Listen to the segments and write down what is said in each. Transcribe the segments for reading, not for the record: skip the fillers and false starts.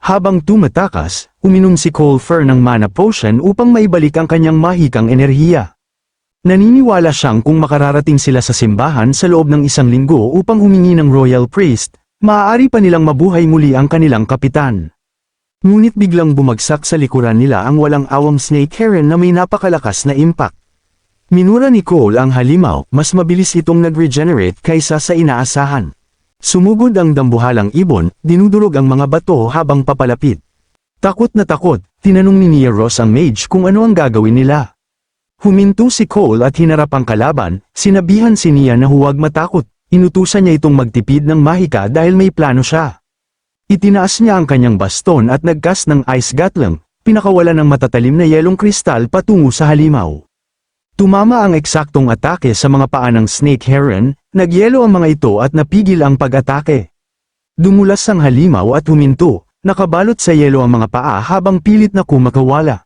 Habang tumatakas, uminom si Colfer ng mana potion upang maibalik ang kanyang mahikang enerhiya. Naniniwala siyang kung makararating sila sa simbahan sa loob ng 1 linggo upang humingi ng royal priest, maaari pa nilang mabuhay muli ang kanilang kapitan. Ngunit biglang bumagsak sa likuran nila ang walang awang snake heron na may napakalakas na impact. Minura ni Cole ang halimaw, mas mabilis itong nag-regenerate kaysa sa inaasahan. Sumugod ang dambuhalang ibon, dinudurog ang mga bato habang papalapit. Takot na takot, tinanong ni Nia Ross ang mage kung ano ang gagawin nila. Huminto si Cole at hinarap ang kalaban, sinabihan si Nia na huwag matakot, inutusan niya itong magtipid ng mahika dahil may plano siya. Itinaas niya ang kanyang baston at nagcast ng ice gatling, pinakawalan ng matatalim na yelong kristal patungo sa halimaw. Tumama ang eksaktong atake sa mga paa ng snake heron, nagyelo ang mga ito at napigil ang pag-atake. Dumulas ang halimaw at huminto, nakabalot sa yelo ang mga paa habang pilit na kumakawala.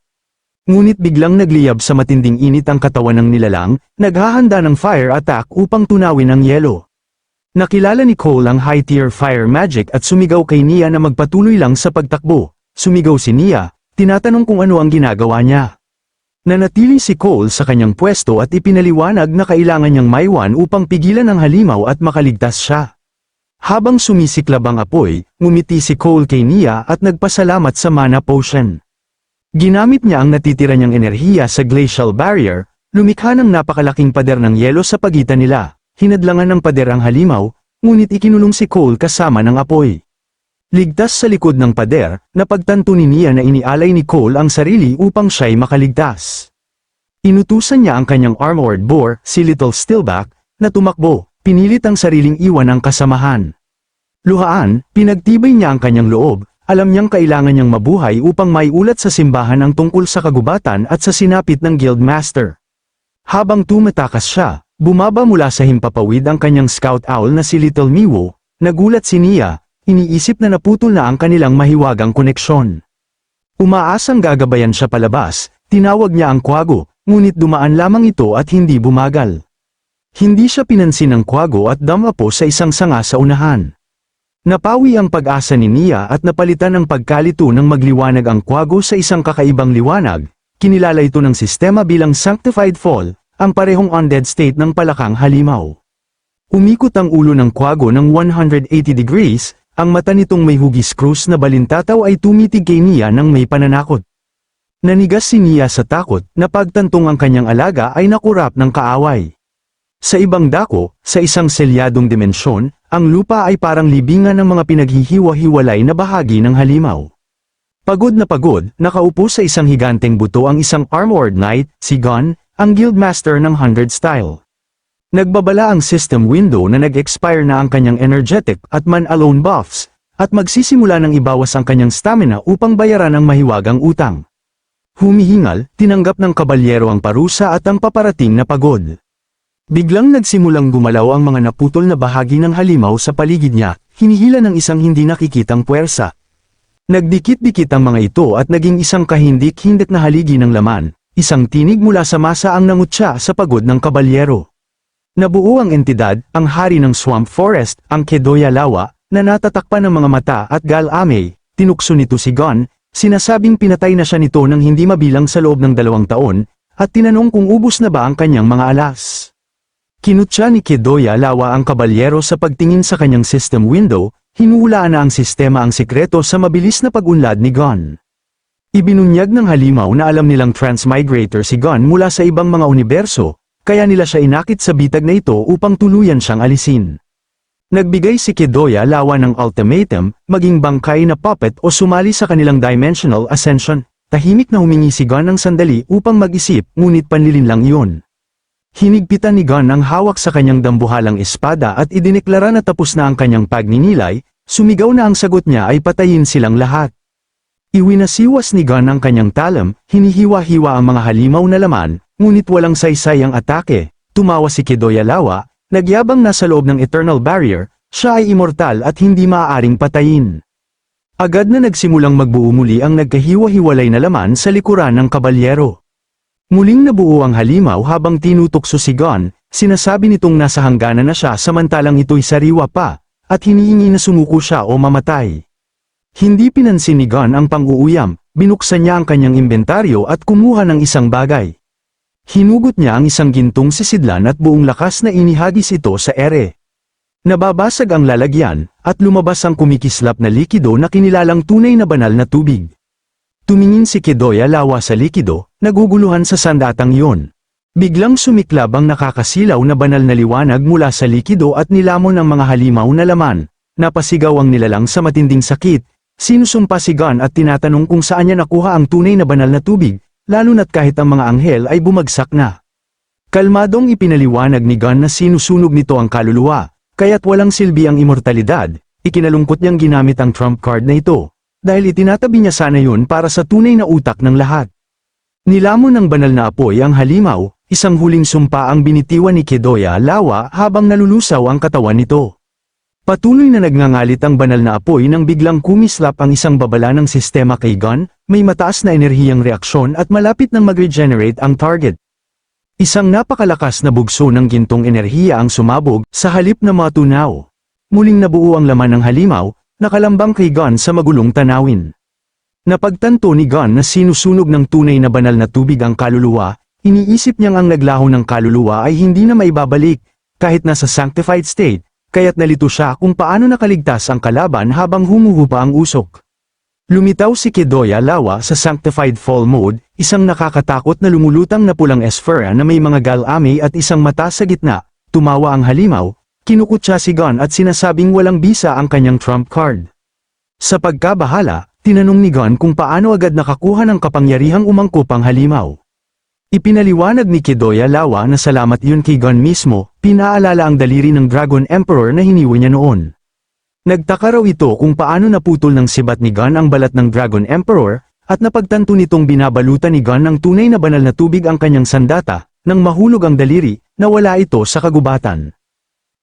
Ngunit biglang nagliyab sa matinding init ang katawan ng nilalang, naghahanda ng fire attack upang tunawin ang yelo. Nakilala ni Cole ang high-tier fire magic at sumigaw kay Nia na magpatuloy lang sa pagtakbo. Sumigaw si Nia, tinatanong kung ano ang ginagawa niya. Nanatili si Cole sa kanyang pwesto at ipinaliwanag na kailangan niyang maiwan upang pigilan ang halimaw at makaligtas siya. Habang sumisiklab ang apoy, ngumiti si Cole kay Nia at nagpasalamat sa mana potion. Ginamit niya ang natitira niyang enerhiya sa glacial barrier, lumikha ng napakalaking pader ng yelo sa pagitan nila, hinadlangan ng pader ang halimaw, ngunit ikinulong si Cole kasama ng apoy. Ligtas sa likod ng pader, napagtanto ni Nia na inialay ni Cole ang sarili upang siya'y makaligtas. Inutusan niya ang kanyang armored boar, si Little Stillback, na tumakbo, pinilit ang sariling iwan ang kasamahan. Luhaan, pinagtibay niya ang kanyang loob, alam niyang kailangan niyang mabuhay upang maiulat sa simbahan ang tungkol sa kagubatan at sa sinapit ng guildmaster. Habang tumatakas siya, bumaba mula sa himpapawid ang kanyang scout owl na si Little Miwo, nagulat si Nia. Iniisip na naputol na ang kanilang mahiwagang koneksyon. Umaasang gagabayan siya palabas, tinawag niya ang kwago, ngunit dumaan lamang ito at hindi bumagal. Hindi siya pinansin ng kwago at damapo sa isang sanga sa unahan. Napawi ang pag-asa ni Nia at napalitan ng pagkalito ng magliwanag ang kwago sa isang kakaibang liwanag, kinilala ito ng sistema bilang Sanctified Fall, ang parehong undead state ng palakang halimaw. Umikot ang ulo ng kwago ng 180 degrees, ang mata nitong may hugis krus na balintataw ay tumitig kay Nia ng may pananakot. Nanigas si Nia sa takot, napagtantong ang kanyang alaga ay nakurap ng kaaway. Sa ibang dako, sa isang selyadong dimensyon, ang lupa ay parang libingan ng mga pinaghihiwa-hiwalay na bahagi ng halimaw. Pagod na pagod, nakaupo sa isang higanteng buto ang isang armored knight, si Gon, ang guildmaster ng 100 style. Nagbabala ang system window na nag-expire na ang kanyang energetic at man-alone buffs, at magsisimula ng ibawas ang kanyang stamina upang bayaran ang mahiwagang utang. Humihingal, tinanggap ng kabalyero ang parusa at ang paparating na pagod. Biglang nagsimulang gumalaw ang mga naputol na bahagi ng halimaw sa paligid niya, hinihila ng isang hindi nakikitang puwersa. Nagdikit-dikit ang mga ito at naging isang kahindik-hindik na haligi ng laman, isang tinig mula sa masa ang nangutya sa pagod ng kabalyero. Nabuo ang entidad, ang hari ng swamp forest, ang Kedoya Lawa, na natatakpan ng mga mata at Gal-Amey, tinukso nito si Gon, sinasabing pinatay na siya nito nang hindi mabilang sa loob ng 2 taon, at tinanong kung ubos na ba ang kanyang mga alas. Kinutya ni Kedoya Lawa ang kabalyero sa pagtingin sa kanyang system window, hinuhulaan na ang sistema ang sikreto sa mabilis na pag-unlad ni Gon. Ibinunyag ng halimaw na alam nilang transmigrator si Gon mula sa ibang mga universo, kaya nila siya inakit sa bitag na ito upang tuluyan siyang alisin. Nagbigay si Kedoya Lawa ng ultimatum, maging bangkay na puppet o sumali sa kanilang dimensional ascension. Tahimik na humingi si Gon ng sandali upang mag-isip, ngunit panlilin lang iyon. Hinigpitan ni Gon ang hawak sa kanyang dambuhalang espada at idineklara na tapos na ang kanyang pagninilay, sumigaw na ang sagot niya ay patayin silang lahat. Iwinasiwas ni Gon ang kanyang talam, hinihiwa-hiwa ang mga halimaw na laman, ngunit walang saysay ang atake. Tumawa si Kedoya Lawa, nagyabang nasa loob ng Eternal Barrier, siya ay immortal at hindi maaaring patayin. Agad na nagsimulang magbuo muli ang nagkahiwa-hiwalay na laman sa likuran ng kabalyero. Muling nabuo ang halimaw habang tinutokso si Gon, sinasabi nitong nasa hangganan na siya samantalang ito'y sariwa pa, at hinihingi na sumuko siya o mamatay. Hindi pinansin ni Gon ang pang-uuyam, binuksan niya ang kanyang inventaryo at kumuha ng isang bagay. Hinugot niya ang isang gintong sisidlan at buong lakas na inihagis ito sa ere. Nababasag ang lalagyan, at lumabas ang kumikislap na likido na kinilalang tunay na banal na tubig. Tumingin si Kidoya Lawa sa likido, naguguluhan sa sandatang iyon. Biglang sumiklab ang nakakasilaw na banal na liwanag mula sa likido at nilamon ang mga halimaw na laman. Napasigaw ang nilalang sa matinding sakit. Sinusumpa si Gon at tinatanong kung saan niya nakuha ang tunay na banal na tubig, lalo na't kahit ang mga anghel ay bumagsak na. Kalmadong ipinaliwanag ni Gon na sinusunog nito ang kaluluwa, kaya't walang silbi ang immortalidad. Ikinalungkot niyang ginamit ang trump card na ito, dahil itinatabi niya sana yun para sa tunay na utak ng lahat. Nilamon ng banal na apoy ang halimaw, isang huling sumpa ang binitiwan ni Kidoya Lawa habang nalulusaw ang katawan nito. Patuloy na nagngangalit ang banal na apoy nang biglang kumislap ang isang babala ng sistema kay Gon, may mataas na enerhiyang reaksyon at malapit nang mag-regenerate ang target. Isang napakalakas na bugso ng gintong enerhiya ang sumabog, sa halip na matunaw. Muling nabuo ang laman ng halimaw, nakalambang kay Gon sa magulong tanawin. Napagtanto ni Gon na sinusunog ng tunay na banal na tubig ang kaluluwa, iniisip niyang ang naglaho ng kaluluwa ay hindi na maibabalik, kahit nasa sanctified state. Kaya't nalito siya kung paano nakaligtas ang kalaban habang humuhupa ang usok. Lumitaw si Kidoya Lawa sa Sanctified Fall Mode, isang nakakatakot na lumulutang na pulang esfera na may mga galame at isang mata sa gitna. Tumawa ang halimaw, kinukutya si Gon at sinasabing walang bisa ang kanyang trump card. Sa pagkabahala, tinanong ni Gon kung paano agad nakakuha ng kapangyarihang umangkop ang halimaw. Ipinaliwanag ni Kidoya Lawa na salamat yun kay Gon mismo, pinaalala ang daliri ng Dragon Emperor na hiniwa niya noon. Nagtaka raw ito kung paano naputol ng sibat ni Gon ang balat ng Dragon Emperor, at napagtanto nitong binabalutan ni Gon ng tunay na banal na tubig ang kanyang sandata, nang mahulog ang daliri, nawala ito sa kagubatan.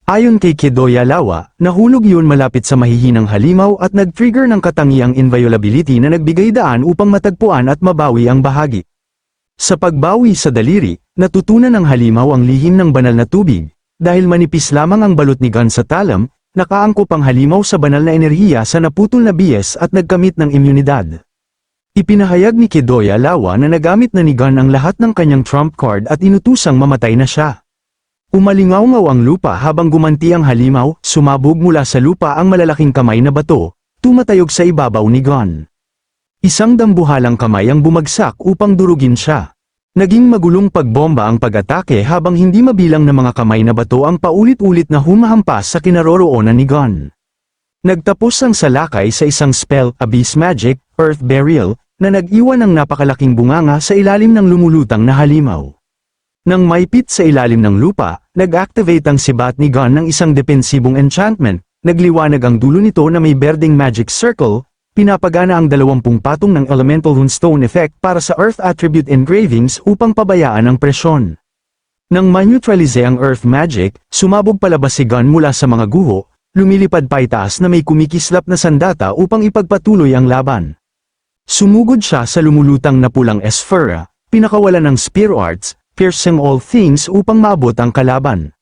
Ayon kay Kidoya Lawa, nahulog yun malapit sa mahihinang halimaw at nag-trigger ng katangiang inviolability na nagbigay daan upang matagpuan at mabawi ang bahagi. Sa pagbawi sa daliri, natutunan ng halimaw ang lihim ng banal na tubig, dahil manipis lamang ang balot ni Gon sa talam, nakaangkop ang halimaw sa banal na enerhiya sa naputol na bias at nagkamit ng imyunidad. Ipinahayag ni Kidoya Lawa na nagamit na ni Gon ang lahat ng kanyang trump card at inutusang mamatay na siya. Umalingaw-ngaw ang lupa habang gumanti ang halimaw, sumabog mula sa lupa ang malalaking kamay na bato, tumatayog sa ibabaw ni Gon. Isang dambuhalang kamay ang bumagsak upang durugin siya. Naging magulong pagbomba ang pag-atake habang hindi mabilang na mga kamay na bato ang paulit-ulit na humahampas sa kinaroroonan ni Gon. Nagtapos ang salakay sa isang spell, Abyss Magic, Earth Burial, na nag-iwan ng napakalaking bunganga sa ilalim ng lumulutang na halimaw. Nang maipit sa ilalim ng lupa, nag-activate ang sibat ni Gon ng isang depensibong enchantment, nagliwanag ang dulo nito na may berdeng magic circle. Pinapagana ang 20 patong ng Elemental Runestone Effect para sa Earth Attribute Engravings upang pabayaan ang presyon. Nang maneutralize ang Earth Magic, sumabog palabas si Gon mula sa mga guho, lumilipad paitaas na may kumikislap na sandata upang ipagpatuloy ang laban. Sumugod siya sa lumulutang na pulang esfera, pinakawalan ng Spear Arts, piercing all things upang maabot ang kalaban.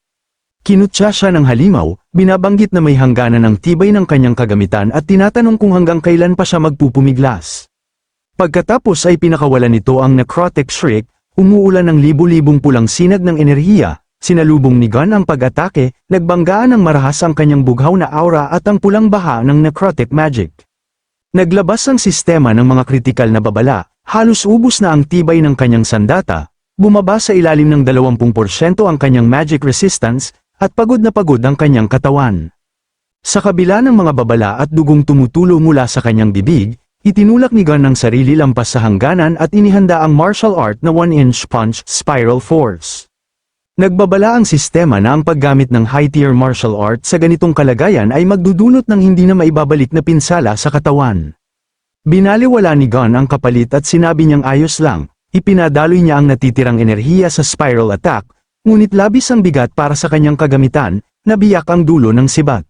Kinutya siya ng halimaw, binabanggit na may hangganan ng tibay ng kanyang kagamitan at tinatanong kung hanggang kailan pa siya magpupumiglas. Pagkatapos ay pinakawalan nito ang Necrotic Shriek, umuulan ng libu-libong pulang sinag ng enerhiya, sinalubong ni Gon ang pag-atake, nagbanggaan ng marahas ang kanyang bughaw na aura at ang pulang baha ng Necrotic Magic. Naglabas ang sistema ng mga kritikal na babala, halos ubos na ang tibay ng kanyang sandata, bumaba sa ilalim ng 20% ang kanyang magic resistance, at pagod na pagod ang kanyang katawan. Sa kabila ng mga babala at dugong tumutulo mula sa kanyang bibig, itinulak ni Gon ang sarili lampas sa hangganan at inihanda ang martial art na 1-inch punch spiral force. Nagbabala ang sistema na ang paggamit ng high-tier martial art sa ganitong kalagayan ay magdudulot ng hindi na maibabalik na pinsala sa katawan. Binaliwala ni Gon ang kapalit at sinabi niyang ayos lang, ipinadaloy niya ang natitirang enerhiya sa spiral attack, ngunit labis ang bigat para sa kanyang kagamitan, nabiyak ang dulo ng sibat.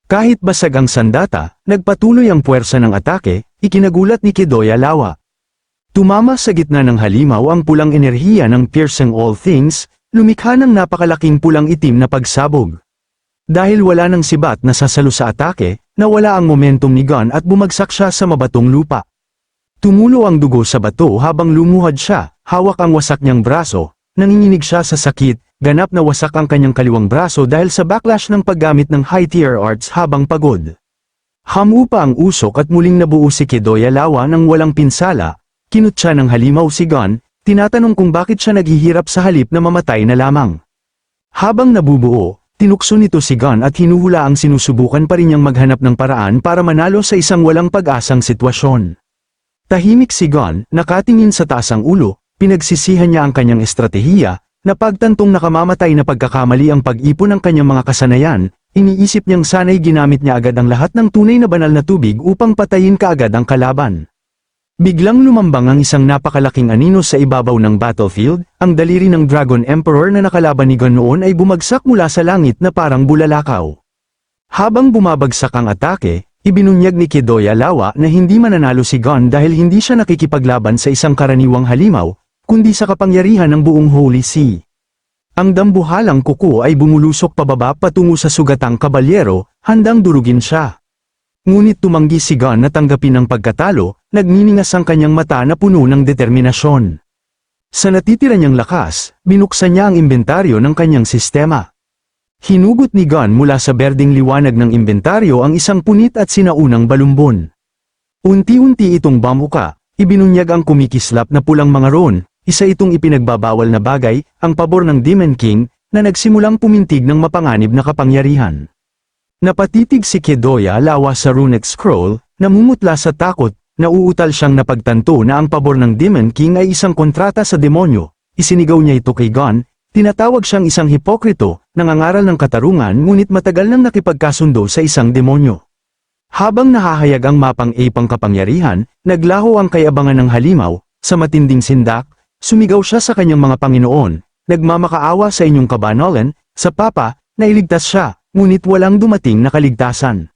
Kahit basag ang sandata, nagpatuloy ang puwersa ng atake, ikinagulat ni Kidoya Lawa. Tumama sa gitna ng halimaw ang pulang enerhiya ng piercing all things, lumikha ng napakalaking pulang itim na pagsabog. Dahil wala ng sibat na sasalo sa atake, Nawala ang momentum ni Gon at bumagsak siya sa mabatong lupa. Tumulo ang dugo sa bato habang lumuhad siya, hawak ang wasak niyang braso, nanginginig siya sa sakit, ganap na wasak ang kanyang kaliwang braso dahil sa backlash ng paggamit ng high-tier arts habang pagod. Hamupa ang usok at muling nabuo si Kidoya Lawa nang walang pinsala, kinut siya ng halimaw si Gon, tinatanong kung bakit siya naghihirap sa halip na mamatay na lamang. Habang nabubuo, tinukso nito si Gon at hinuhulaang sinusubukan pa rin niyang maghanap ng paraan para manalo sa isang walang pag-asang sitwasyon. Tahimik si Gon, nakatingin sa taas ang ulo, pinagsisihan niya ang kanyang estratehiya, na pagtantong nakamamatay na pagkakamali ang pag-ipon ng kanyang mga kasanayan, iniisip niyang sana'y ginamit niya agad ang lahat ng tunay na banal na tubig upang patayin kaagad ang kalaban. Biglang lumambang ang isang napakalaking anino sa ibabaw ng battlefield, ang daliri ng Dragon Emperor na nakalaban ni Gon noon ay bumagsak mula sa langit na parang bulalakaw. Habang bumabagsak ang atake, ibinunyag ni Kidoya Lawa na hindi mananalo si Gon dahil hindi siya nakikipaglaban sa isang karaniwang halimaw, kundi sa kapangyarihan ng buong Holy See. Ang dambuhalang kuko ay bumulusok pababa patungo sa sugatang kabalyero, handang durugin siya. Ngunit tumanggi si Gon na tanggapin ang pagkatalo, nagniningas ang kanyang mata na puno ng determinasyon. Sa natitira niyang lakas, binuksan niya ang inventaryo ng kanyang sistema. Hinugot ni Gon mula sa berdeng liwanag ng inventaryo ang isang punit at sinaunang balumbon. Unti-unti itong bamuka, ibinunyag ang kumikislap na pulang mga ron, isa itong ipinagbabawal na bagay, ang pabor ng Demon King, na nagsimulang pumintig ng mapanganib na kapangyarihan. Napatitig si Kidoya Lawa sa runic scroll, namumutla sa takot, nauutal siyang napagtanto na ang pabor ng Demon King ay isang kontrata sa demonyo. Isinigaw niya ito kay Gon, tinatawag siyang isang hipokrito, nangangaral ng katarungan ngunit matagal nang nakipagkasundo sa isang demonyo. Habang nahahayag ang mapang ipang kapangyarihan, naglaho ang kayabangan ng halimaw, sa matinding sindak, sumigaw siya sa kanyang mga Panginoon, nagmamakaawa sa inyong kabanalan, sa Papa, nailigtas siya. Ngunit walang dumating na kaligtasan.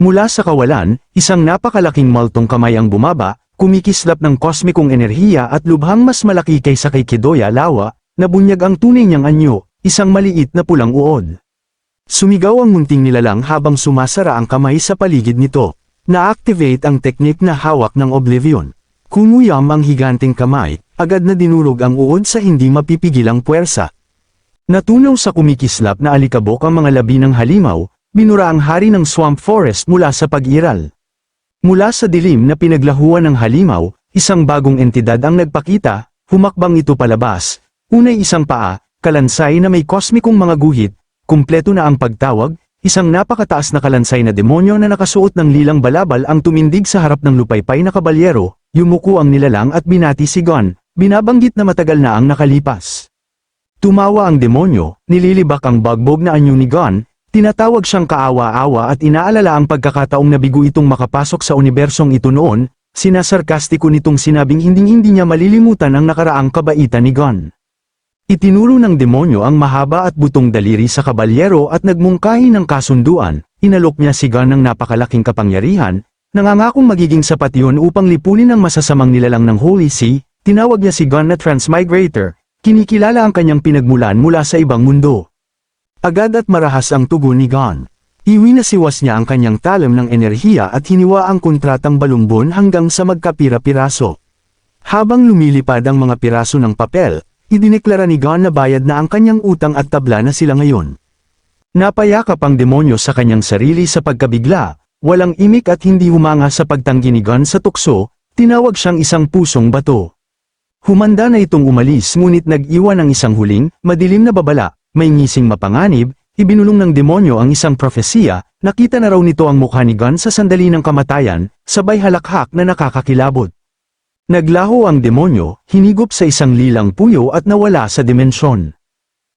Mula sa kawalan, isang napakalaking maltong kamay ang bumaba, kumikislap ng kosmikong enerhiya at lubhang mas malaki kaysa kay Kidoya Lawa, nabunyag ang tunay niyang anyo, isang maliit na pulang uod. Sumigaw ang munting nilalang habang sumasara ang kamay sa paligid nito. Na-activate ang teknik na hawak ng Oblivion. Kumuyam ang higanting kamay, agad na dinurog ang uod sa hindi mapipigilang puwersa. Natunaw sa kumikislap na alikabok ang mga labi ng halimaw, binura ang hari ng Swamp Forest mula sa pag-iral. Mula sa dilim na pinaglahuan ng halimaw, isang bagong entidad ang nagpakita, humakbang ito palabas, unay isang paa, kalansay na may kosmikong mga guhit, kumpleto na ang pagtawag, isang napakataas na kalansay na demonyo na nakasuot ng lilang balabal ang tumindig sa harap ng lupaypay na kabalyero, yumuko ang nilalang at binati si Gon, binabanggit na matagal na ang nakalipas. Tumawa ang demonyo, nililibak ang bagbog na anyo ni Gon, tinatawag siyang kaawa-awa at inaalala ang pagkakataong nabigo itong makapasok sa unibersong ito noon, sinasarkastiko nitong sinabing hindi niya malilimutan ang nakaraang kabaitan ni Gon. Itinuro ng demonyo ang mahaba at butong daliri sa kabalyero at nagmungkahi ng kasunduan, inalok niya si Gon ng napakalaking kapangyarihan, nangangakong magiging sapat yun upang lipunin ang masasamang nilalang ng Holy See, tinawag niya si Gon na Transmigrator. Kinikilala ang kanyang pinagmulan mula sa ibang mundo. Agad at marahas ang tugon ni Gon. Iwinasiwas niya ang kanyang talam ng enerhiya at hiniwa ang kontratang balumbon hanggang sa magkapira-piraso. Habang lumilipad ang mga piraso ng papel, idineklara ni Gon na bayad na ang kanyang utang at tabla na sila ngayon. Napayakap ang demonyo sa kanyang sarili sa pagkabigla, walang imik at hindi humanga sa pagtanggi ni Gon sa tukso, tinawag siyang isang pusong bato. Humanda na itong umalis ngunit nag-iwan ng isang huling, madilim na babala, may ngising mapanganib, ibinulong ng demonyo ang isang propesiya, nakita na raw nito ang mukha ni Gon sa sandali ng kamatayan, sabay halakhak na nakakakilabot. Naglaho ang demonyo, hinigop sa isang lilang puyo at nawala sa dimensyon.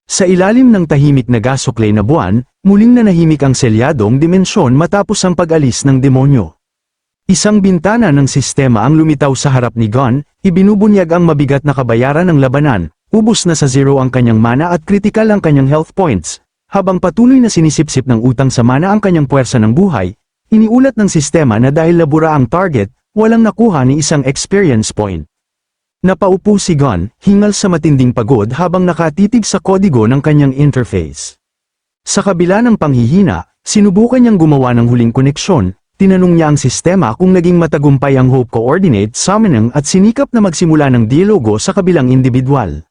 Sa ilalim ng tahimik na gasuklay na buwan, muling nanahimik ang selyadong dimensyon matapos ang pag-alis ng demonyo. Isang bintana ng sistema ang lumitaw sa harap ni Gon, ibinubunyag ang mabigat na kabayaran ng labanan, ubos na sa zero ang kanyang mana at critical ang kanyang health points. Habang patuloy na sinisipsip ng utang sa mana ang kanyang puwersa ng buhay, iniulat ng sistema na dahil nabura ang target, walang nakuha ni isang experience point. Napaupo si Gon, hingal sa matinding pagod habang nakatitig sa kodigo ng kanyang interface. Sa kabila ng panghihina, Sinubukan niyang gumawa ng huling koneksyon, tinanong niya ang sistema kung naging matagumpay ang Hope Coordinate Summoning at sinikap na magsimula ng dialogo sa kabilang individual.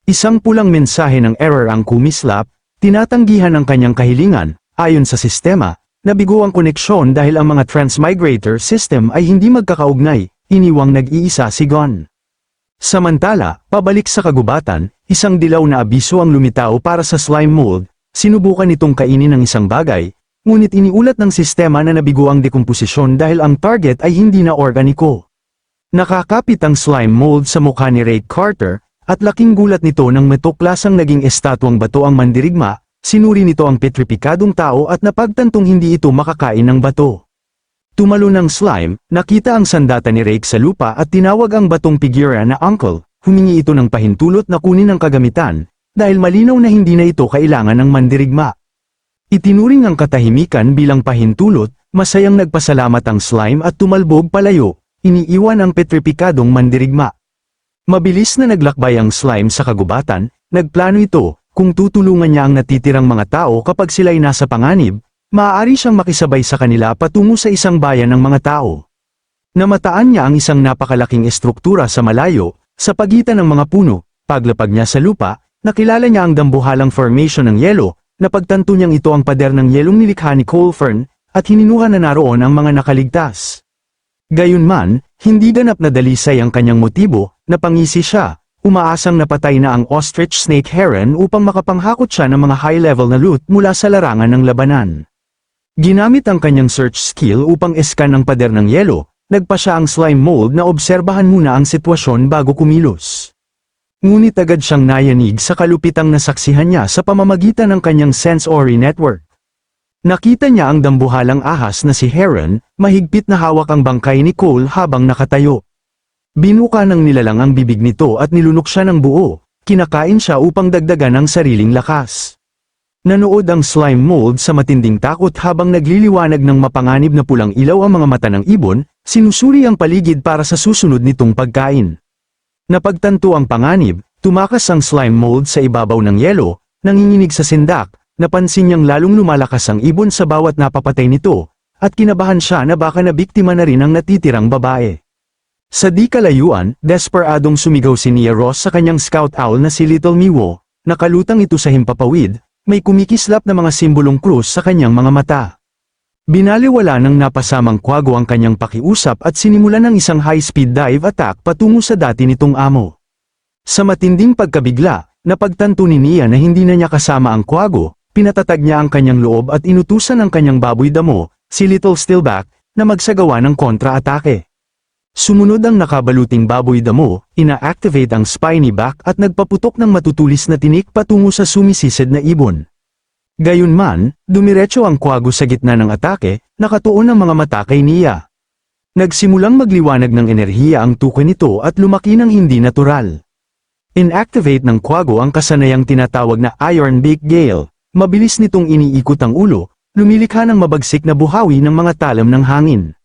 Isang pulang mensahe ng error ang kumislap, tinatanggihan ang kanyang kahilingan, ayon sa sistema, nabigo ang koneksyon dahil ang mga transmigrator system ay hindi magkakaugnay, iniwang nag-iisa si Gon. Samantala, pabalik sa kagubatan, isang dilaw na abiso ang lumitaw para sa slime mold, sinubukan nitong kainin ng isang bagay, ngunit iniulat ng sistema na nabigo ang dekomposisyon dahil ang target ay hindi na organiko. Nakakapit ang slime mold sa mukha ni Ray Carter, at laking gulat nito nang matuklasang naging estatwang bato ang mandirigma, sinuri nito ang petripikadong tao at napagtantong hindi ito makakain ng bato. Tumalo ng slime, nakita ang sandata ni Rake sa lupa at tinawag ang batong figura na Uncle, humingi ito ng pahintulot na kunin ang kagamitan, dahil malinaw na hindi na ito kailangan ng mandirigma. Itinuring ang katahimikan bilang pahintulot, masayang nagpasalamat ang slime at tumalbog palayo, iniiwan ang petripikadong mandirigma. Mabilis na naglakbay ang slime sa kagubatan, nagplano ito, kung tutulungan niya ang natitirang mga tao kapag sila'y nasa panganib, maaari siyang makisabay sa kanila patungo sa isang bayan ng mga tao. Namataan niya ang isang napakalaking estruktura sa malayo, sa pagitan ng mga puno, paglapag niya sa lupa, nakilala niya ang dambuhalang formation ng yelo, napagtanto niyang ito ang pader ng yelong nilikha ni Cole Fern, at hininuha na naroon ang mga nakaligtas. Gayunman, hindi ganap na dalisay ang kanyang motibo, napangisi siya, umaasang napatay na ang ostrich snake heron upang makapanghakot siya ng mga high-level na loot mula sa larangan ng labanan. Ginamit ang kanyang search skill upang eskan ang pader ng yelo, nagpa siya ang slime mold na obserbahan muna ang sitwasyon bago kumilos. Ngunit agad siyang nayanig sa kalupitang nasaksihan niya sa pamamagitan ng kanyang sensory network. Nakita niya ang dambuhalang ahas na si Heron, mahigpit na hawak ang bangkay ni Cole habang nakatayo. Binuka ng nilalang ang bibig nito at nilunok siya ng buo, kinakain siya upang dagdagan ang sariling lakas. Nanood ang slime mold sa matinding takot habang nagliliwanag ng mapanganib na pulang ilaw ang mga mata ng ibon, sinusuri ang paligid para sa susunod nitong pagkain. Napagtanto ang panganib, tumakas ang slime mold sa ibabaw ng yelo, nanginginig sa sindak, napansin niyang lalong lumalakas ang ibon sa bawat napapatay nito, at kinabahan siya na baka nabiktima na rin ang natitirang babae. Sa di kalayuan, desperadong sumigaw si Nia Ross sa kanyang scout owl na si Little Miwo, nakalutang ito sa himpapawid, may kumikislap na mga simbolong krus sa kanyang mga mata. Binaliwala ng napasamang kwago ang kanyang pakiusap at sinimulan ng isang high-speed dive attack patungo sa dati nitong amo. Sa matinding pagkabigla, napagtanto ni Nia na hindi na niya kasama ang kwago, pinatatag niya ang kanyang loob at inutusan ang kanyang baboy damo, si Little Stillback, na magsagawa ng kontra-atake. Sumunod ang nakabaluting baboy damo, ina-activate ang spiny back at nagpaputok ng matutulis na tinik patungo sa sumisisid na ibon. Gayunman, dumiretso ang kwago sa gitna ng atake, nakatuon ang mga mata kay Nia. Nagsimulang magliwanag ng enerhiya ang tukoy nito at lumaki ng hindi natural. Inactivate ng kwago ang kasanayang tinatawag na Iron Beak Gale, mabilis nitong iniikot ang ulo, lumilikha ng mabagsik na buhawi ng mga talam ng hangin.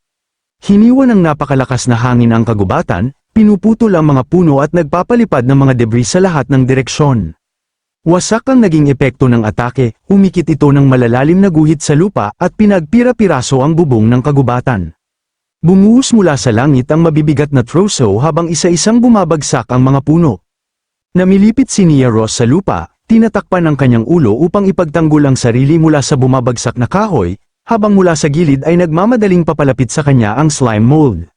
Hiniwa ng napakalakas na hangin ang kagubatan, pinuputol ang mga puno at nagpapalipad ng mga debris sa lahat ng direksyon. Wasak ang naging epekto ng atake, umikit ito ng malalalim na guhit sa lupa at pinagpira-piraso ang bubong ng kagubatan. Bumuhos mula sa langit ang mabibigat na troso habang isa-isang bumabagsak ang mga puno. Namilipit si Nia Ross sa lupa, tinatakpan ang kanyang ulo upang ipagtanggol ang sarili mula sa bumabagsak na kahoy, habang mula sa gilid ay nagmamadaling papalapit sa kanya ang slime mold.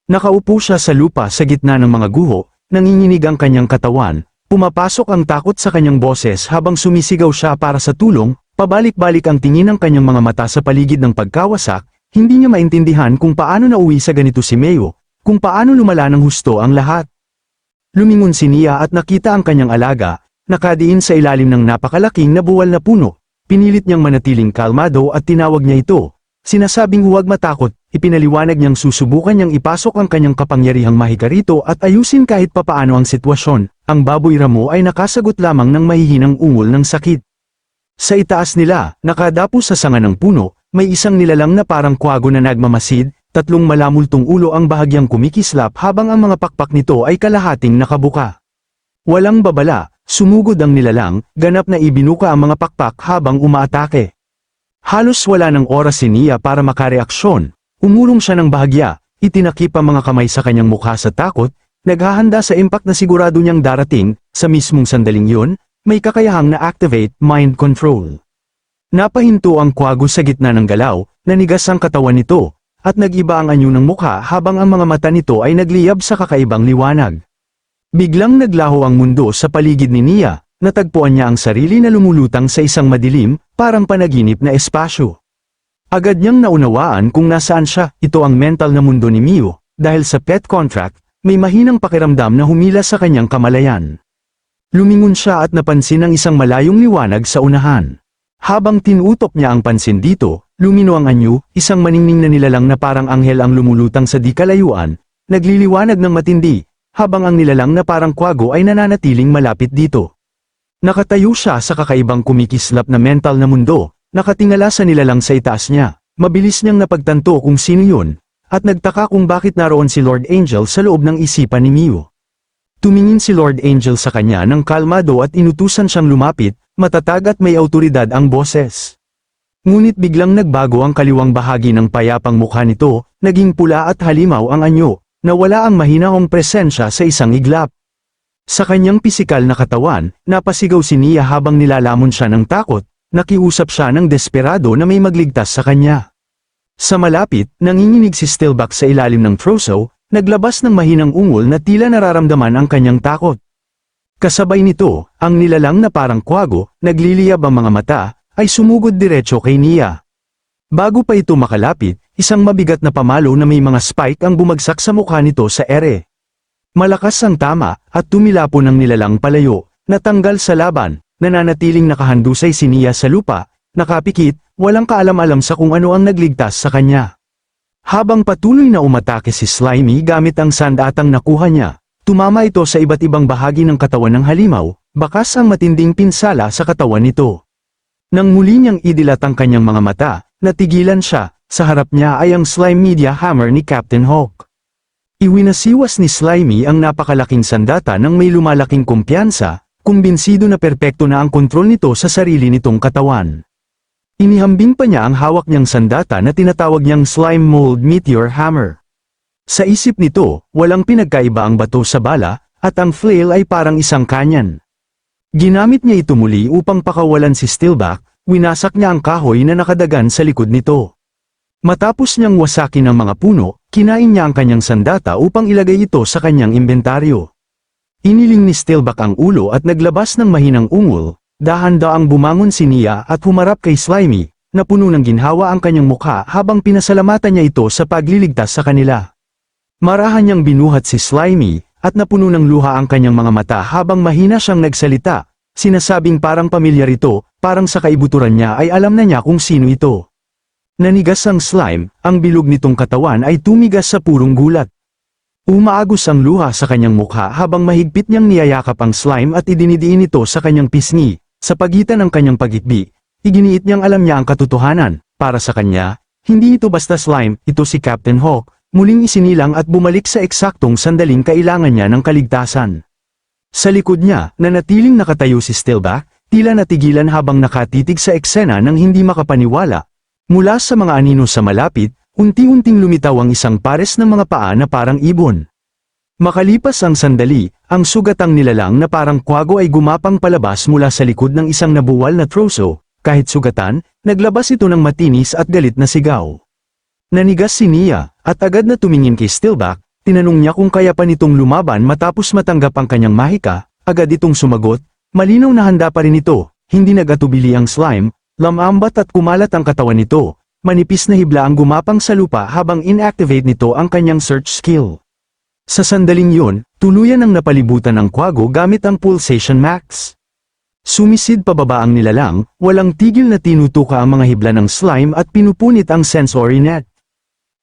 Nakaupo siya sa lupa sa gitna ng mga guho, nanginginig ang kanyang katawan, pumapasok ang takot sa kanyang boses habang sumisigaw siya para sa tulong, pabalik-balik ang tingin ng kanyang mga mata sa paligid ng pagkawasak, hindi niya maintindihan kung paano nauwi sa ganito si Mayo, kung paano lumala ng husto ang lahat. Lumingon si Nia at nakita ang kanyang alaga, nakadiin sa ilalim ng napakalaking na buwal na puno. Pinilit niyang manatiling kalmado at tinawag niya ito. Sinasabing huwag matakot, ipinaliwanag niyang susubukan niyang ipasok ang kanyang kapangyarihang mahikarito at ayusin kahit papaano ang sitwasyon. Ang baboy ramo ay nakasagot lamang ng mahihinang ungol ng sakit. Sa itaas nila, nakadapo sa sanga ng puno, may isang nilalang na parang kwago na nagmamasid, tatlong malamultong ulo ang bahagyang kumikislap habang ang mga pakpak nito ay kalahating nakabuka. Walang babala, sumugod ang nilalang, ganap na ibinuka ang mga pakpak habang umaatake. Halos wala ng oras si Nia para makareaksyon, umulong siya ng bahagya, itinakip ang mga kamay sa kanyang mukha sa takot, naghahanda sa impact na sigurado niyang darating, sa mismong sandaling yun, may kakayahang na-activate mind control. Napahinto ang kwago sa gitna ng galaw, nanigas ang katawan nito, at nag-iba ang anyo ng mukha habang ang mga mata nito ay nagliyab sa kakaibang liwanag. Biglang naglaho ang mundo sa paligid ni Nia, natagpuan niya ang sarili na lumulutang sa isang madilim, parang panaginip na espasyo. Agad niyang naunawaan kung nasaan siya, ito ang mental na mundo ni Mio, dahil sa pet contract, may mahinang pakiramdam na humila sa kanyang kamalayan. Lumingon siya at napansin ang isang malayong liwanag sa unahan. Habang tinutok niya ang pansin dito, lumino ang anyo, isang maningning na nilalang na parang anghel ang lumulutang sa di kalayuan, nagliliwanag ng matindi, habang ang nilalang na parang kwago ay nananatiling malapit dito. Nakatayo siya sa kakaibang kumikislap na mental na mundo, nakatingala sa nilalang sa itaas niya. Mabilis niyang napagtanto kung sino yun, at nagtaka kung bakit naroon si Lord Angel sa loob ng isipan ni Mio. Tumingin si Lord Angel sa kanya ng kalmado at inutusan siyang lumapit, matatag at may awtoridad ang boses. Ngunit biglang nagbago ang kaliwang bahagi ng payapang mukha nito, naging pula at halimaw ang anyo, nawala ang mahinahong presensya sa isang iglap. Sa kanyang pisikal na katawan, napasigaw si Nia habang nilalamon siya ng takot, nakiusap siya ng desperado na may magligtas sa kanya. Sa malapit, nanginginig si Stillback sa ilalim ng troso, naglabas ng mahinang ungol na tila nararamdaman ang kanyang takot. Kasabay nito, ang nilalang na parang kwago, nagliliyab ang mga mata, ay sumugod diretso kay Nia. Bago pa ito makalapit, isang mabigat na pamalo na may mga spike ang bumagsak sa mukha nito sa ere. Malakas ang tama, at tumilapon ang nilalang palayo, natanggal sa laban, nananatiling nakahandusay si Nia sa lupa, nakapikit, walang kaalam-alam sa kung ano ang nagligtas sa kanya. Habang patuloy na umatake si Slimy gamit ang sandatang nakuha niya, tumama ito sa iba't ibang bahagi ng katawan ng halimaw, bakas ang matinding pinsala sa katawan nito. Nang muli niyang idilat ang kanyang mga mata, natigilan siya, sa harap niya ay ang slime media hammer ni Captain Hawk. Iwinasiwas ni Slimy ang napakalaking sandata nang may lumalaking kumpiyansa, kumbinsido na perpekto na ang kontrol nito sa sarili nitong katawan. Inihambing pa niya ang hawak niyang sandata na tinatawag niyang Slime Mold Meteor Hammer. Sa isip nito, walang pinagkaiba ang bato sa bala, at ang flail ay parang isang kanyan. Ginamit niya ito muli upang pakawalan si Stillback, winasak niya ang kahoy na nakadagan sa likod nito. Matapos niyang wasakin ang mga puno, kinain niya ang kanyang sandata upang ilagay ito sa kanyang inventaryo. Iniling ni Stillback ang ulo at naglabas ng mahinang ungol, dahan-daang bumangon si Nia at humarap kay Slimy, na puno ng ginhawa ang kanyang mukha habang pinasalamatan niya ito sa pagliligtas sa kanila. Marahan niyang binuhat si Slimy, at napuno ng luha ang kanyang mga mata habang mahina siyang nagsalita, sinasabing parang pamilyar ito, parang sa kaibuturan niya ay alam na niya kung sino ito. Nanigas ang slime, ang bilog nitong katawan ay tumigas sa purong gulat. Umaagos ang luha sa kanyang mukha habang mahigpit niyang niyayakap ang slime at idinidiin ito sa kanyang pisngi. Sa pagitan ng kanyang pagikbi, iginiit niyang alam niya ang katotohanan. Para sa kanya, hindi ito basta slime, ito si Captain Hawk, muling isinilang at bumalik sa eksaktong sandaling kailangan niya ng kaligtasan. Sa likod niya, nanatiling nakatayo si Stillback, tila natigilan habang nakatitig sa eksena nang hindi makapaniwala. Mula sa mga anino sa malapit, unti-unting lumitaw ang isang pares ng mga paa na parang ibon. Makalipas ang sandali, ang sugatang nilalang na parang kwago ay gumapang palabas mula sa likod ng isang nabuwal na troso, kahit sugatan, naglabas ito ng matinis at galit na sigaw. Nanigas si Nia, at agad na tumingin kay Stillback, tinanong niya kung kaya pa nitong lumaban matapos matanggap ang kanyang mahika, agad itong sumagot, malinaw na handa pa rin ito, hindi nag-atubili ang slime, lamambat at kumalat ang katawan nito, manipis na hibla ang gumapang sa lupa habang inactivate nito ang kanyang search skill. Sa sandaling yun, tuluyan ang napalibutan ng kwago gamit ang Pulsation Max. Sumisid pababa ang nilalang, walang tigil na tinutuka ang mga hibla ng slime at pinupunit ang sensory net.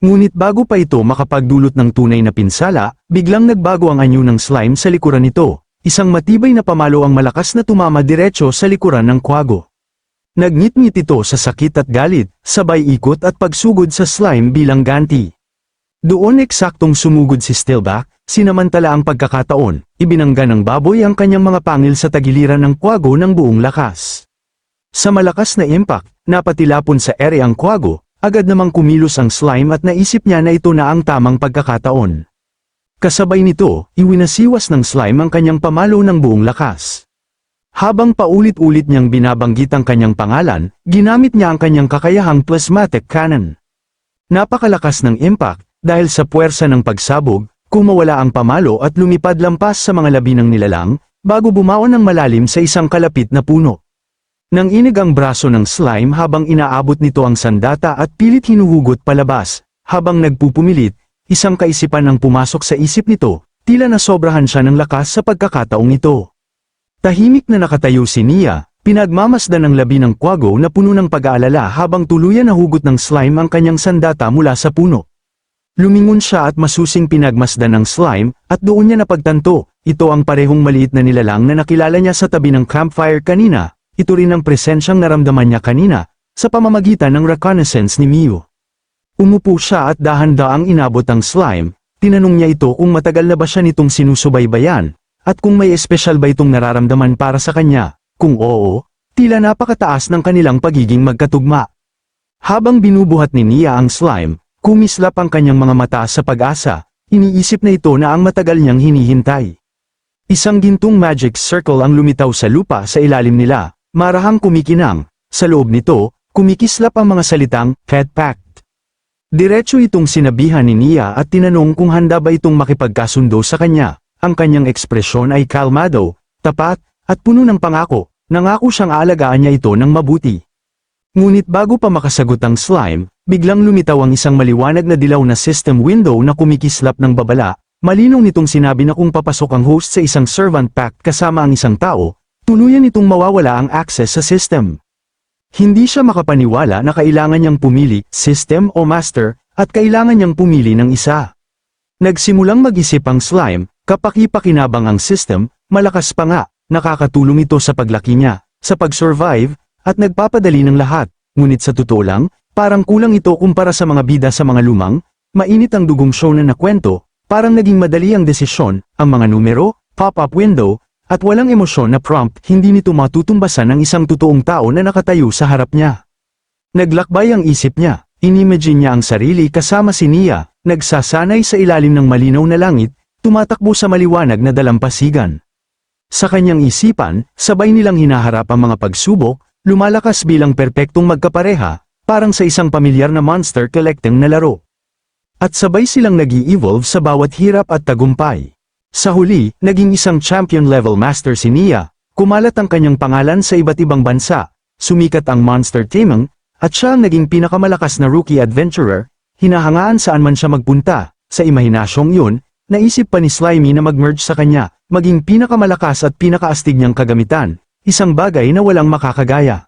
Ngunit bago pa ito makapagdulot ng tunay na pinsala, biglang nagbago ang anyo ng slime sa likuran nito, isang matibay na pamalo ang malakas na tumama diretso sa likuran ng kwago. Nagngit-ngit ito sa sakit at galit, sabay ikot at pagsugod sa slime bilang ganti. Doon eksaktong sumugod si Stillback, sinamantala ang pagkakataon, ibinangga ng baboy ang kanyang mga pangil sa tagiliran ng kwago ng buong lakas. Sa malakas na impact, napatilapon sa ere ang Quago, agad namang kumilos ang slime at naisip niya na ito na ang tamang pagkakataon. Kasabay nito, iwinasiwas ng slime ang kanyang pamalo ng buong lakas. Habang paulit-ulit niyang binabanggit ang kanyang pangalan, ginamit niya ang kanyang kakayahang plasmatic cannon. Napakalakas ng impact, dahil sa puwersa ng pagsabog, kumawala ang pamalo at lumipad lampas sa mga labi ng nilalang, bago bumaon ng malalim sa isang kalapit na puno. Nang inig ang braso ng slime habang inaabot nito ang sandata at pilit hinuhugot palabas, habang nagpupumilit, isang kaisipan ang pumasok sa isip nito, tila nasobrahan siya ng lakas sa pagkakataong ito. Tahimik na nakatayo si Nia, pinagmamasdan ng labi ng Quago na puno ng pag-aalala habang tuluyan na hugot ng slime ang kanyang sandata mula sa puno. Lumingon siya at masusing pinagmasdan ng slime, at doon niya napagtanto, ito ang parehong maliit na nilalang na nakilala niya sa tabi ng campfire kanina, ito rin ang presensyang naramdaman niya kanina, sa pamamagitan ng reconnaissance ni Mio. Umupo siya at dahan-daang inabot ang slime, tinanong niya ito kung matagal na ba siya nitong sinusubaybayan, at kung may espesyal ba itong nararamdaman para sa kanya, kung oo, tila napakataas ng kanilang pagiging magkatugma. Habang binubuhat ni Nia ang slime, kumislap ang kanyang mga mata sa pag-asa, iniisip na ito na ang matagal niyang hinihintay. Isang gintong magic circle ang lumitaw sa lupa sa ilalim nila, marahang kumikinang, sa loob nito, kumikislap ang mga salitang, "Pet Pact." Diretso itong sinabihan ni Nia at tinanong kung handa ba itong makipagkasundo sa kanya, ang kanyang ekspresyon ay kalmado, tapat, at puno ng pangako, nangako siyang aalagaan niya ito ng mabuti. Ngunit bago pa makasagot ang slime, biglang lumitaw ang isang maliwanag na dilaw na system window na kumikislap ng babala, malinaw nitong sinabi na kung papasok ang host sa isang servant pact kasama ang isang tao, tuluyan nitong mawawala ang access sa system. Hindi siya makapaniwala na kailangan niyang pumili, system o master, at kailangan niyang pumili ng isa. Nagsimulang mag-isip ang slime, kapaki-pakinabang ang system, malakas pa nga, nakakatulong ito sa paglaki niya, sa pag-survive, at nagpapadali ng lahat, ngunit sa totoo lang, parang kulang ito kumpara sa mga bida sa mga lumang, mainit ang dugong shonen na kwento, parang naging madali ang desisyon, ang mga numero, pop-up window, at walang emosyon na prompt, hindi nito matutumbasan ng isang totoong tao na nakatayo sa harap niya. Naglakbay ang isip niya, inimagine niya ang sarili kasama si Nia, nagsasanay sa ilalim ng malinaw na langit, tumatakbo sa maliwanag na dalampasigan. Sa kanyang isipan, sabay nilang hinaharap ang mga pagsubok, lumalakas bilang perpektong magkapareha, parang sa isang pamilyar na monster collecting na laro. At sabay silang nag-i-evolve sa bawat hirap at tagumpay. Sa huli, naging isang champion-level master si Nia, kumalat ang kanyang pangalan sa iba't ibang bansa, sumikat ang monster taming, at siya ang naging pinakamalakas na rookie adventurer, hinahangaan saan man siya magpunta. Sa imahinasyong yun, naisip pa ni Slimy na mag-merge sa kanya, maging pinakamalakas at pinakaastig niyang kagamitan, isang bagay na walang makakagaya.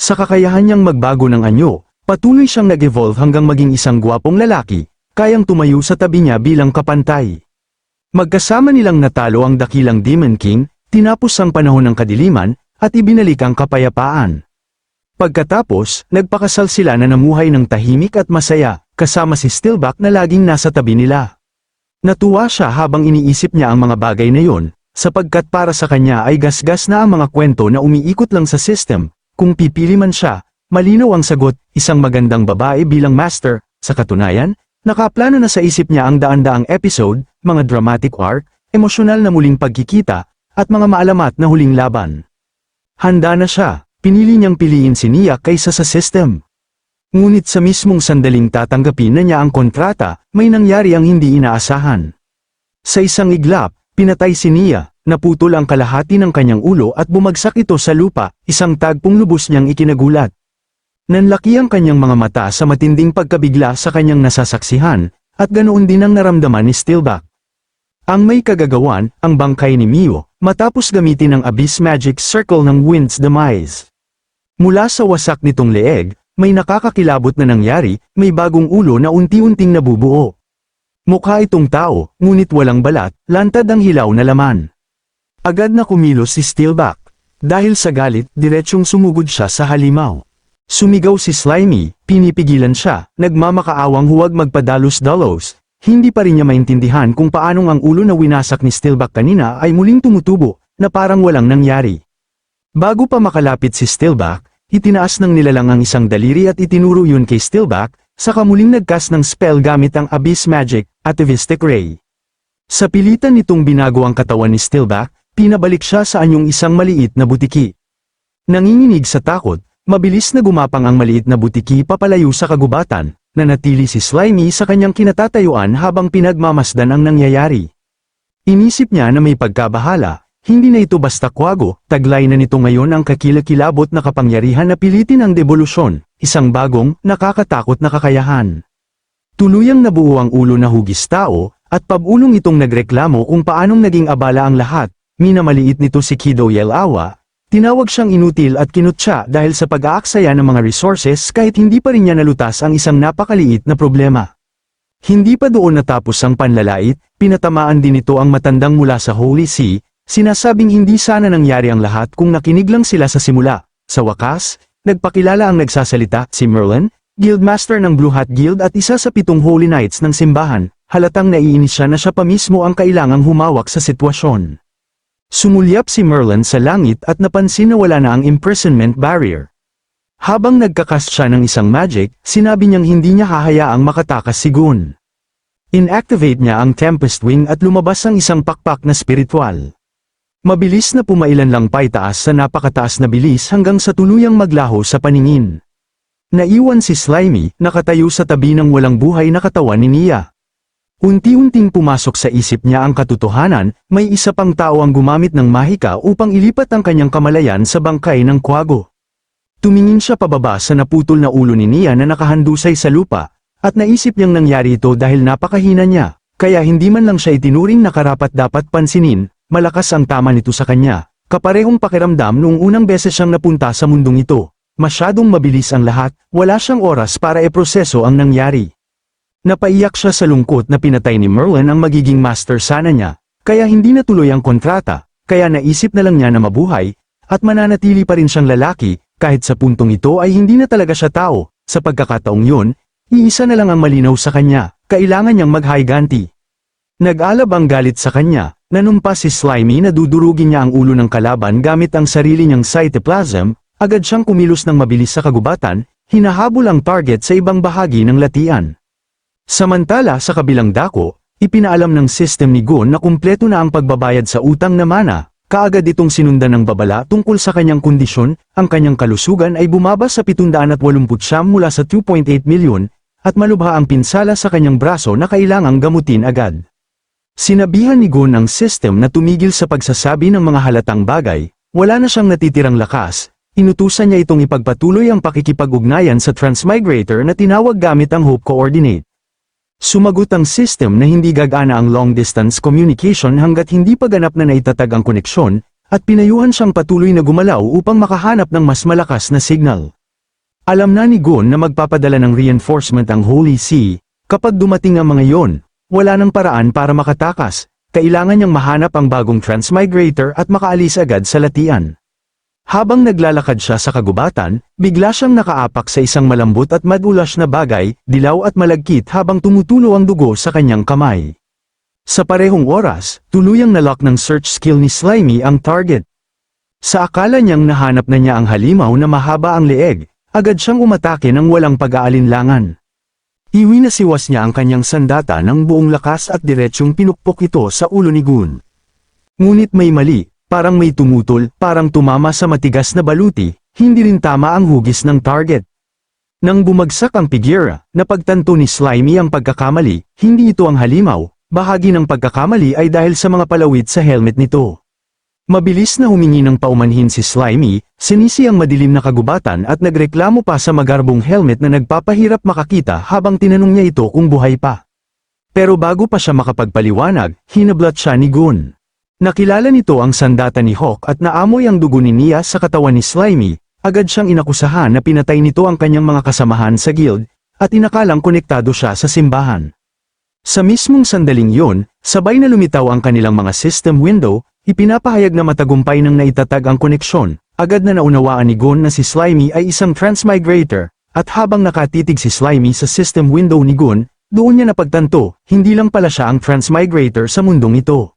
Sa kakayahan niyang magbago ng anyo, patuloy siyang nag-evolve hanggang maging isang gwapong lalaki, kayang tumayo sa tabi niya bilang kapantay. Magkasama nilang natalo ang dakilang Demon King, tinapos ang panahon ng kadiliman, at ibinalik ang kapayapaan. Pagkatapos, nagpakasal sila na namuhay ng tahimik at masaya, kasama si Stillback na laging nasa tabi nila. Natuwa siya habang iniisip niya ang mga bagay na yon, sapagkat para sa kanya ay gasgas na ang mga kwento na umiikot lang sa system, kung pipili man siya, malinaw ang sagot, isang magandang babae bilang master. Sa katunayan, nakaplano na sa isip niya ang daan-daang episode, mga dramatic arc, emosyonal na muling pagkikita, at mga maalamat na huling laban. Handa na siya, pinili niyang piliin si Nia kaysa sa system. Ngunit sa mismong sandaling tatanggapin na niya ang kontrata, may nangyari ang hindi inaasahan. Sa isang iglap, pinatay si Nia, naputol ang kalahati ng kanyang ulo at bumagsak ito sa lupa, isang tagpong lubos niyang ikinagulat. Nanlaki ang kanyang mga mata sa matinding pagkabigla sa kanyang nasasaksihan, at ganoon din ang naramdaman ni Stillback. Ang may kagagawan, ang bangkay ni Mio, matapos gamitin ang Abyss Magic Circle ng Wind's Demise. Mula sa wasak nitong leeg, may nakakakilabot na nangyari, may bagong ulo na unti-unting nabubuo. Mukha itong tao, ngunit walang balat, lantad ang hilaw na laman. Agad na kumilos si Stillback. Dahil sa galit, diretsyong sumugod siya sa halimaw. Sumigaw si Slimy, pinipigilan siya, nagmamakaawang huwag magpadalos-dalos. Hindi pa rin niya maintindihan kung paanong ang ulo na winasak ni Stillback kanina ay muling tumutubo, na parang walang nangyari. Bago pa makalapit si Stillback, itinaas ng nilalang ang isang daliri at itinuro yun kay Stillback, saka muling nagcast ng spell gamit ang Abyss Magic, Atavistic Ray. Sa pilitan nitong binago ang katawan ni Stillback, pinabalik siya sa anyong isang maliit na butiki. Nanginginig sa takot, mabilis na gumapang ang maliit na butiki papalayo sa kagubatan, nanatili si Slimy sa kanyang kinatatayuan habang pinagmamasdan ang nangyayari. Inisip niya na may pagkabahala, hindi na ito basta kwago, taglay na nito ngayon ang kakilakilabot na kapangyarihan na pilitin ang devolusyon, isang bagong, nakakatakot na kakayahan. Tuluyang nabuo ang ulo na hugis tao, at pabulong itong nagreklamo kung paanong naging abala ang lahat. Minamaliit nito si Kido Yelawa, tinawag siyang inutil at kinutya dahil sa pag-aaksaya ng mga resources kahit hindi pa rin niya nalutas ang isang napakaliit na problema. Hindi pa doon natapos ang panlalait, pinatamaan din ito ang matandang mula sa Holy See, sinasabing hindi sana nangyari ang lahat kung nakinig lang sila sa simula. Sa wakas, nagpakilala ang nagsasalita, si Merlin, Guildmaster ng Blue Hat Guild at isa sa 7 Holy Knights ng simbahan, halatang naiinis siya na siya pa mismo ang kailangang humawak sa sitwasyon. Sumulyap si Merlin sa langit at napansin na wala na ang imprisonment barrier. Habang nagkakast siya ng isang magic, sinabi niyang hindi niya hahayaang makatakas si Gun. Inactivate niya ang Tempest Wing at lumabas ang isang pakpak na spiritual. Mabilis na pumailan lang paitaas sa napakataas na bilis hanggang sa tuluyang maglaho sa paningin. Naiwan si Slimy, nakatayo sa tabi ng walang buhay na katawan ni Nia. Unti-unting pumasok sa isip niya ang katotohanan, may isa pang tao ang gumamit ng mahika upang ilipat ang kanyang kamalayan sa bangkay ng kwago. Tumingin siya pababa sa naputol na ulo ni Nia na nakahandusay sa lupa, at naisip niyang nangyari ito dahil napakahina niya, kaya hindi man lang siya itinuring na karapat-dapat pansinin, malakas ang tama nito sa kanya, kaparehong pakiramdam noong unang beses siyang napunta sa mundong ito. Masyadong mabilis ang lahat, wala siyang oras para eproseso ang nangyari. Napaiyak siya sa lungkot na pinatay ni Merlin ang magiging master sana niya, kaya hindi natuloy ang kontrata, kaya naisip na lang niya na mabuhay, at mananatili pa rin siyang lalaki, kahit sa puntong ito ay hindi na talaga siya tao. Sa pagkakataong yun, iisa na lang ang malinaw sa kanya, kailangan niyang maghiganti. Nag-alab ang galit sa kanya, nanumpa si Slimy na dudurugin niya ang ulo ng kalaban gamit ang sarili niyang cytoplasm, agad siyang kumilos ng mabilis sa kagubatan, hinahabol ang target sa ibang bahagi ng latian. Samantala sa kabilang dako, ipinaalam ng system ni Gun na kumpleto na ang pagbabayad sa utang na mana, kaagad itong sinundan ng babala tungkol sa kanyang kondisyon, ang kanyang kalusugan ay bumaba sa 789 mula sa 2.8 milyon, at malubha ang pinsala sa kanyang braso na kailangang gamutin agad. Sinabihan ni Gun ang system na tumigil sa pagsasabi ng mga halatang bagay, wala na siyang natitirang lakas, inutusan niya itong ipagpatuloy ang pakikipag-ugnayan sa transmigrator na tinawag gamit ang Hope Coordinate. Sumagot ang system na hindi gagana ang long-distance communication hanggat hindi pa ganap na naitatag ang koneksyon, at pinayuhan siyang patuloy na gumalaw upang makahanap ng mas malakas na signal. Alam na ni Gun na magpapadala ng reinforcement ang Holy See, kapag dumating ang mga yon, wala nang paraan para makatakas, kailangan niyang mahanap ang bagong transmigrator at makaalis agad sa latian. Habang naglalakad siya sa kagubatan, bigla siyang nakaapak sa isang malambot at madulas na bagay, dilaw at malagkit habang tumutulo ang dugo sa kanyang kamay. Sa parehong oras, tuluyang nalock ng search skill ni Slimy ang target. Sa akala niyang nahanap na niya ang halimaw na mahaba ang leeg, agad siyang umatake ng walang pag-aalinlangan. Iwinasiwas niya ang kanyang sandata ng buong lakas at diretsyong pinukpok ito sa ulo ni Gun. Ngunit may mali. Parang may tumutol, parang tumama sa matigas na baluti, hindi rin tama ang hugis ng target. Nang bumagsak ang figura, napagtanto ni Slimy ang pagkakamali, hindi ito ang halimaw, bahagi ng pagkakamali ay dahil sa mga palawid sa helmet nito. Mabilis na humingi ng paumanhin si Slimy, sinisi ang madilim na kagubatan at nagreklamo pa sa magarbong helmet na nagpapahirap makakita habang tinanong niya ito kung buhay pa. Pero bago pa siya makapagpaliwanag, hinablat siya ni Gun. Nakilala nito ang sandata ni Hawk at naamoy ang dugo ni Nia sa katawan ni Slimy, agad siyang inakusahan na pinatay nito ang kanyang mga kasamahan sa guild, at inakalang konektado siya sa simbahan. Sa mismong sandaling yon, sabay na lumitaw ang kanilang mga system window, ipinapahayag na matagumpay nang naitatag ang koneksyon, agad na naunawaan ni Gun na si Slimy ay isang transmigrator, at habang nakatitig si Slimy sa system window ni Gun, doon niya napagtanto, hindi lang pala siya ang transmigrator sa mundong ito.